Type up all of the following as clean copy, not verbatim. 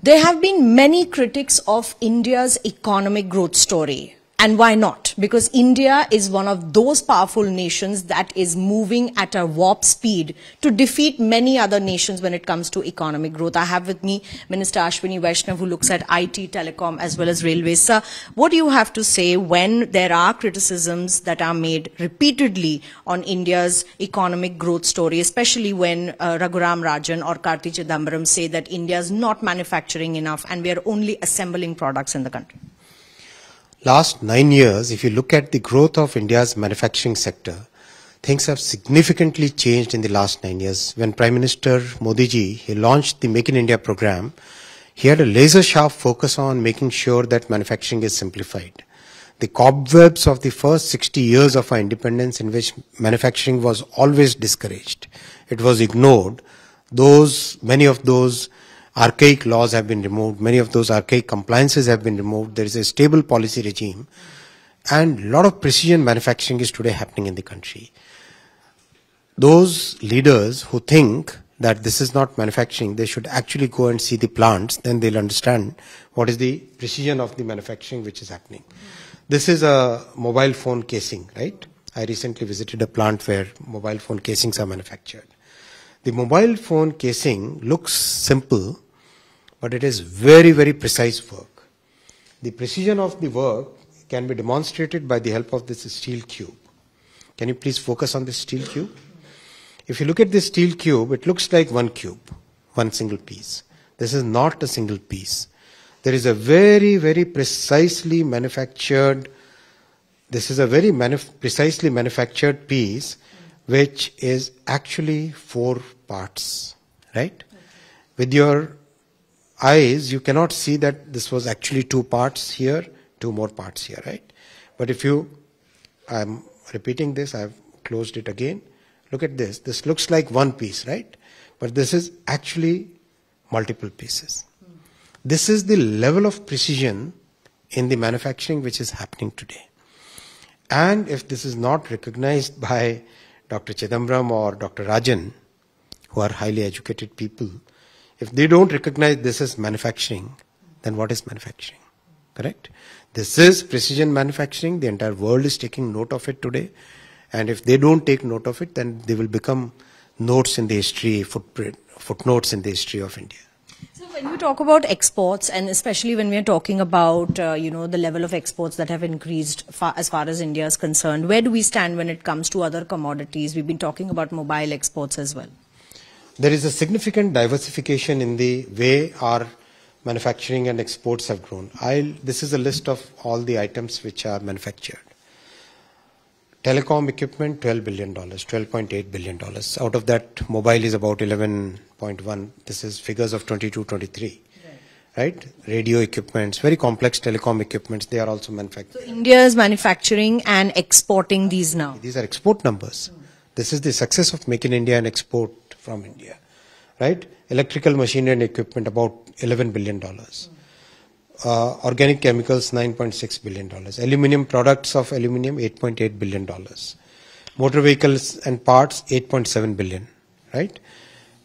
There have been many critics of India's economic growth story. And why not? Because India is one of those powerful nations that is moving at a warp speed to defeat many other nations when it comes to economic growth. I have with me Minister Ashwini Vaishnaw, who looks at IT, telecom, as well as railways. Sir, what do you have to say when there are criticisms that are made repeatedly on India's economic growth story, especially when Raghuram Rajan or Karti Chidambaram say that India is not manufacturing enough and we are only assembling products in the country? Last 9 years, if you look at the growth of India's manufacturing sector, things have significantly changed in the last 9 years. When Prime Minister Modi ji, he launched the Make in India program, he had a laser-sharp focus on making sure that manufacturing is simplified. The cobwebs of the first 60 years of our independence, in which manufacturing was always discouraged, it was ignored. Many of those archaic laws have been removed, many of those archaic compliances have been removed, there is a stable policy regime, and a lot of precision manufacturing is today happening in the country. Those leaders who think that this is not manufacturing, they should actually go and see the plants, then they'll understand what is the precision of the manufacturing which is happening. This is a mobile phone casing, right? I recently visited a plant where mobile phone casings are manufactured. The mobile phone casing looks simple, but it is very, very precise work. The precision of the work can be demonstrated by the help of this steel cube. Can you please focus on this steel cube? If you look at this steel cube, it looks like one cube, one single piece. This is not a single piece. There is a very, very precisely manufactured, precisely manufactured piece which is actually 4 parts, right? With your eyes, you cannot see that this was actually 2 parts here, 2 more parts here, right? But if you, I'm repeating this, I've closed it again. Look at this. This looks like one piece, right? But this is actually multiple pieces. This is the level of precision in the manufacturing which is happening today. And if this is not recognized by Dr. Chidambaram or Dr. Rajan, who are highly educated people, if they don't recognize this as manufacturing, then what is manufacturing? Correct? This is precision manufacturing. The entire world is taking note of it today. And if they don't take note of it, then they will become notes in the history, footnotes in the history of India. So when you talk about exports, and especially when we are talking about, the level of exports that have increased as far as India is concerned, where do we stand when it comes to other commodities? We've been talking about mobile exports as well. There is a significant diversification in the way our manufacturing and exports have grown. This is a list of all the items which are manufactured. Telecom equipment, $12 billion, $12.8 billion. Out of that, mobile is about 11.1. This is figures of 22-23. Right? Radio equipments, very complex telecom equipments, they are also manufactured. So India is manufacturing and exporting these now? These are export numbers. This is the success of Make in India and export from India. Right? Electrical machinery and equipment, about $11 billion. Organic chemicals, $9.6 billion. Aluminium products of aluminium, $8.8 billion. Motor vehicles and parts, $8.7 billion. Right?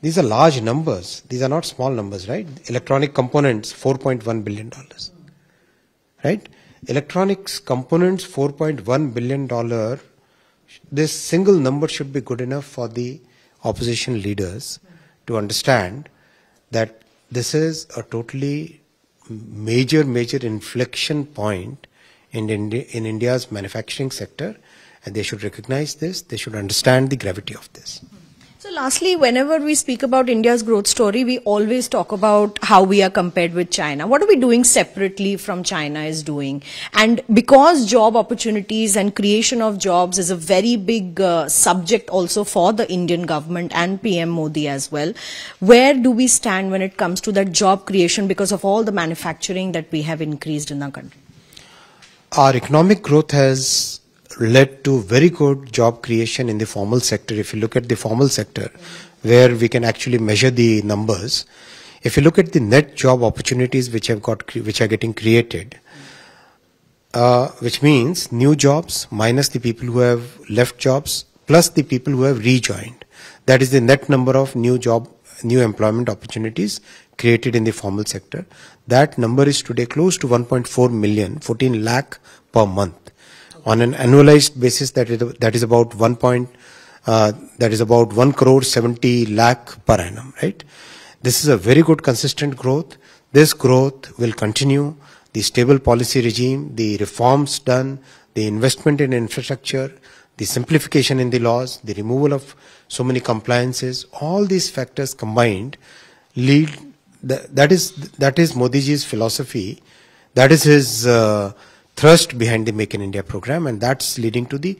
These are large numbers. These are not small numbers, right? Electronic components, $4.1 billion. Right? Electronics components, $4.1 billion. This single number should be good enough for the opposition leaders to understand that this is a totally major inflection point in India's manufacturing sector, and they should recognize this, they should understand the gravity of this. So lastly, whenever we speak about India's growth story, we always talk about how we are compared with China. What are we doing separately from China is doing? And because job opportunities and creation of jobs is a very big subject also for the Indian government and PM Modi as well, where do we stand when it comes to that job creation because of all the manufacturing that we have increased in our country? Our economic growth has led to very good job creation in the formal sector. If you look at the formal sector, where we can actually measure the numbers, if you look at the net job opportunities which are getting created, which means new jobs minus the people who have left jobs plus the people who have rejoined, that is the net number of new employment opportunities created in the formal sector. That number is today close to 1.4 million, 14 lakh per month. On an annualized basis, that is about 1 crore 70 lakh per annum, right? This is a very good consistent growth. This growth will continue. The stable policy regime, the reforms done, the investment in infrastructure, the simplification in the laws, the removal of so many compliances, all these factors combined lead, that is Modi ji's philosophy, that is his thrust behind the Make in India program, and that's leading to the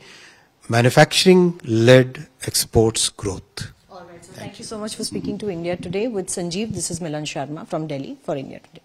manufacturing-led exports growth. All right, so thank you so much for speaking to India Today with Sanjeev. This is Milan Sharma from Delhi for India Today.